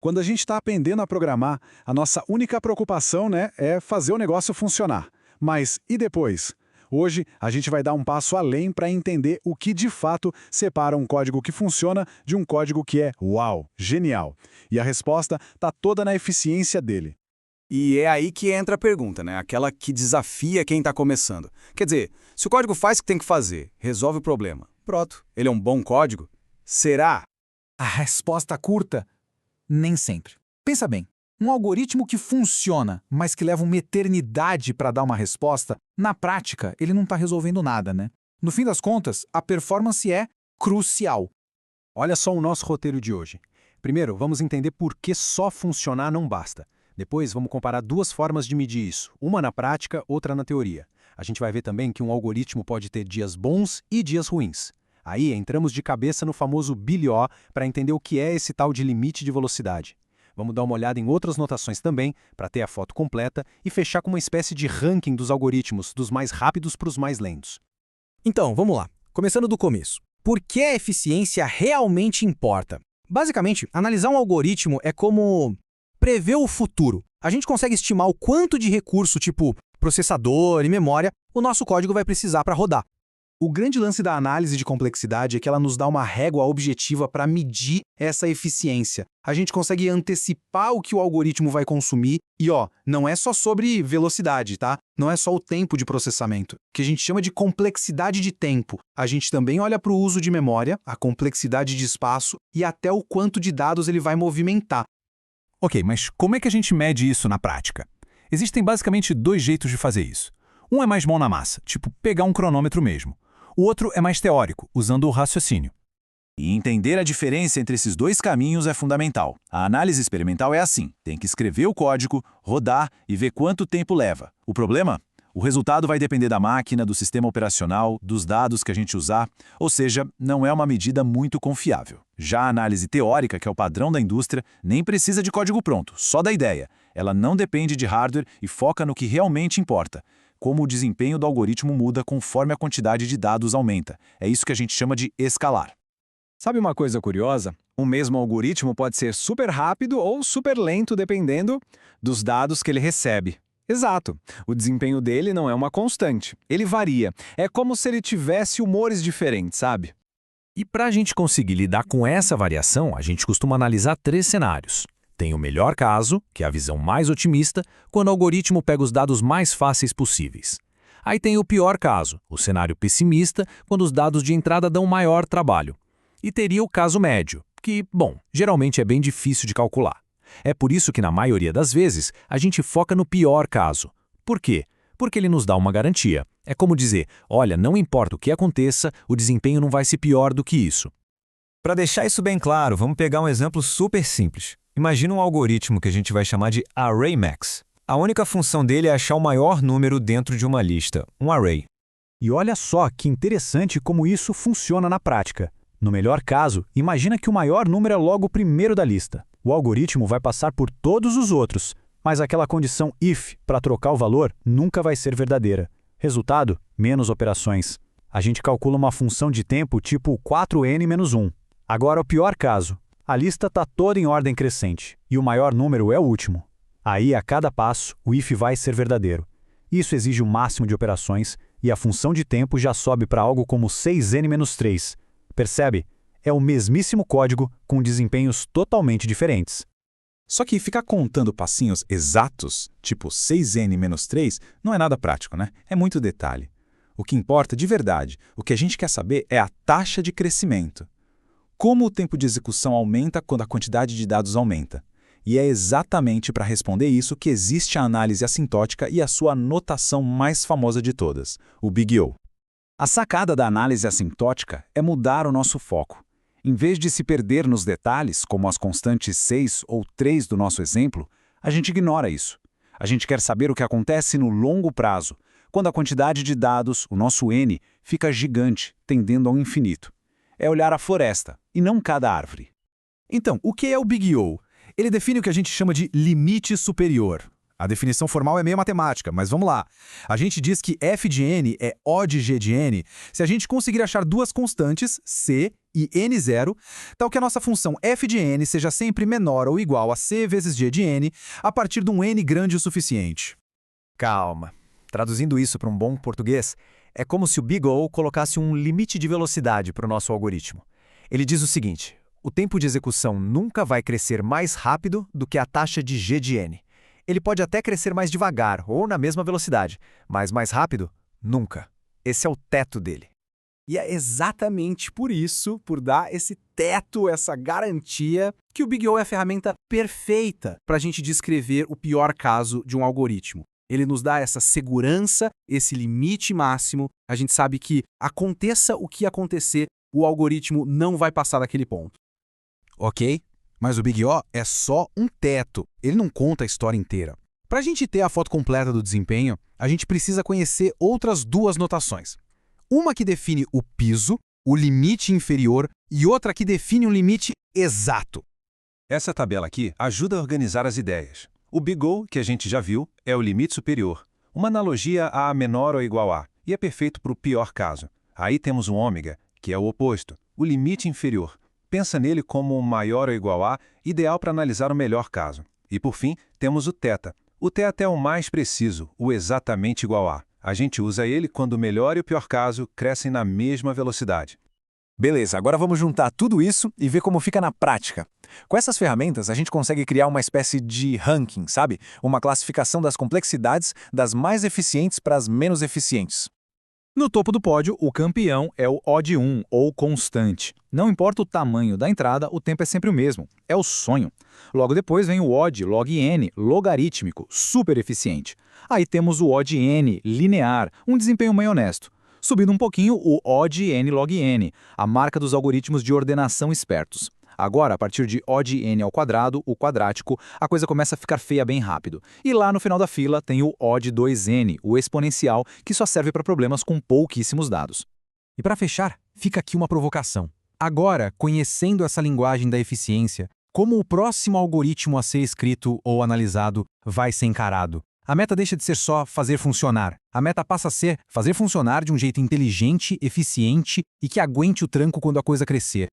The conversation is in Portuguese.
Quando a gente está aprendendo a programar, a nossa única preocupação, né, é fazer o negócio funcionar. Mas e depois? Hoje, a gente vai dar um passo além para entender o que de fato separa um código que funciona de um código que é, uau, genial. E a resposta está toda na eficiência dele. E é aí que entra a pergunta, né? Aquela que desafia quem está começando. Quer dizer, se o código faz o que tem que fazer, resolve o problema. Pronto, ele é um bom código? Será? A resposta curta? Nem sempre. Pensa bem, um algoritmo que funciona, mas que leva uma eternidade para dar uma resposta, na prática, ele não está resolvendo nada, né? No fim das contas, a performance é crucial. Olha só o nosso roteiro de hoje. Primeiro, vamos entender por que só funcionar não basta. Depois, vamos comparar duas formas de medir isso, uma na prática, outra na teoria. A gente vai ver também que um algoritmo pode ter dias bons e dias ruins. Aí, entramos de cabeça no famoso BILHO para entender o que é esse tal de limite de velocidade. Vamos dar uma olhada em outras notações também, para ter a foto completa, e fechar com uma espécie de ranking dos algoritmos, dos mais rápidos para os mais lentos. Então, vamos lá. Começando do começo. Por que a eficiência realmente importa? Basicamente, analisar um algoritmo é como prever o futuro. A gente consegue estimar o quanto de recurso, tipo processador e memória, o nosso código vai precisar para rodar. O grande lance da análise de complexidade é que ela nos dá uma régua objetiva para medir essa eficiência. A gente consegue antecipar o que o algoritmo vai consumir e, não é só sobre velocidade, tá? Não é só o tempo de processamento, que a gente chama de complexidade de tempo. A gente também olha para o uso de memória, a complexidade de espaço e até o quanto de dados ele vai movimentar. Ok, mas como é que a gente mede isso na prática? Existem basicamente dois jeitos de fazer isso. Um é mais mão na massa, tipo pegar um cronômetro mesmo. O outro é mais teórico, usando o raciocínio. E entender a diferença entre esses dois caminhos é fundamental. A análise experimental é assim: tem que escrever o código, rodar e ver quanto tempo leva. O problema? O resultado vai depender da máquina, do sistema operacional, dos dados que a gente usar, ou seja, não é uma medida muito confiável. Já a análise teórica, que é o padrão da indústria, nem precisa de código pronto, só da ideia. Ela não depende de hardware e foca no que realmente importa. Como o desempenho do algoritmo muda conforme a quantidade de dados aumenta. É isso que a gente chama de escalar. Sabe uma coisa curiosa? O mesmo algoritmo pode ser super rápido ou super lento dependendo dos dados que ele recebe. Exato. O desempenho dele não é uma constante. Ele varia. É como se ele tivesse humores diferentes, sabe? E para a gente conseguir lidar com essa variação, a gente costuma analisar 3 cenários. Tem o melhor caso, que é a visão mais otimista, quando o algoritmo pega os dados mais fáceis possíveis. Aí tem o pior caso, o cenário pessimista, quando os dados de entrada dão maior trabalho. E teria o caso médio, que, geralmente é bem difícil de calcular. É por isso que, na maioria das vezes, a gente foca no pior caso. Por quê? Porque ele nos dá uma garantia. É como dizer, olha, não importa o que aconteça, o desempenho não vai ser pior do que isso. Para deixar isso bem claro, vamos pegar um exemplo super simples. Imagina um algoritmo que a gente vai chamar de ArrayMax. A única função dele é achar o maior número dentro de uma lista, um array. E olha só que interessante como isso funciona na prática. No melhor caso, imagina que o maior número é logo o primeiro da lista. O algoritmo vai passar por todos os outros, mas aquela condição if para trocar o valor nunca vai ser verdadeira. Resultado, menos operações. A gente calcula uma função de tempo tipo 4n-1. Agora o pior caso. A lista está toda em ordem crescente, e o maior número é o último. Aí, a cada passo, o if vai ser verdadeiro. Isso exige o máximo de operações, e a função de tempo já sobe para algo como 6n-3. Percebe? É o mesmíssimo código com desempenhos totalmente diferentes. Só que ficar contando passinhos exatos, tipo 6n-3, não é nada prático, né? É muito detalhe. O que importa de verdade, o que a gente quer saber é a taxa de crescimento. Como o tempo de execução aumenta quando a quantidade de dados aumenta. E é exatamente para responder isso que existe a análise assintótica e a sua notação mais famosa de todas, o BIGO. A sacada da análise assintótica é mudar o nosso foco. Em vez de se perder nos detalhes, como as constantes 6 ou 3 do nosso exemplo, a gente ignora isso. A gente quer saber o que acontece no longo prazo, quando a quantidade de dados, o nosso N, fica gigante, tendendo ao infinito. É olhar a floresta, e não cada árvore. Então, o que é o BIGO? Ele define o que a gente chama de limite superior. A definição formal é meio matemática, mas vamos lá. A gente diz que f de n é O de g de n se a gente conseguir achar duas constantes, c e n0, tal que a nossa função f de n seja sempre menor ou igual a c vezes g de n a partir de um n grande o suficiente. Calma. Traduzindo isso para um bom português, é como se o Big O colocasse um limite de velocidade para o nosso algoritmo. Ele diz o seguinte: o tempo de execução nunca vai crescer mais rápido do que a taxa de g de n. Ele pode até crescer mais devagar ou na mesma velocidade, mas mais rápido, nunca. Esse é o teto dele. E é exatamente por isso, por dar esse teto, essa garantia, que o Big O é a ferramenta perfeita para a gente descrever o pior caso de um algoritmo. Ele nos dá essa segurança, esse limite máximo. A gente sabe que, aconteça o que acontecer, o algoritmo não vai passar daquele ponto. Ok, mas o Big O é só um teto. Ele não conta a história inteira. Para a gente ter a foto completa do desempenho, a gente precisa conhecer outras duas notações. Uma que define o piso, o limite inferior, e outra que define um limite exato. Essa tabela aqui ajuda a organizar as ideias. O Big O, que a gente já viu, é o limite superior, uma analogia a menor ou igual a, e é perfeito para o pior caso. Aí temos o ômega, que é o oposto, o limite inferior. Pensa nele como um maior ou igual a, ideal para analisar o melhor caso. E por fim, temos o θ. O θ é o mais preciso, o exatamente igual a. A gente usa ele quando o melhor e o pior caso crescem na mesma velocidade. Beleza, agora vamos juntar tudo isso e ver como fica na prática. Com essas ferramentas, a gente consegue criar uma espécie de ranking, sabe? Uma classificação das complexidades das mais eficientes para as menos eficientes. No topo do pódio, o campeão é o OD1, ou constante. Não importa o tamanho da entrada, o tempo é sempre o mesmo. É o sonho. Logo depois vem o odd, log n, logarítmico, super eficiente. Aí temos o odd n, linear, um desempenho meio honesto. Subindo um pouquinho, o odd n log n, a marca dos algoritmos de ordenação espertos. Agora, a partir de odd n ao quadrado, o quadrático, a coisa começa a ficar feia bem rápido. E lá no final da fila tem o odd 2n, o exponencial, que só serve para problemas com pouquíssimos dados. E para fechar, fica aqui uma provocação. Agora, conhecendo essa linguagem da eficiência, como o próximo algoritmo a ser escrito ou analisado vai ser encarado? A meta deixa de ser só fazer funcionar. A meta passa a ser fazer funcionar de um jeito inteligente, eficiente e que aguente o tranco quando a coisa crescer.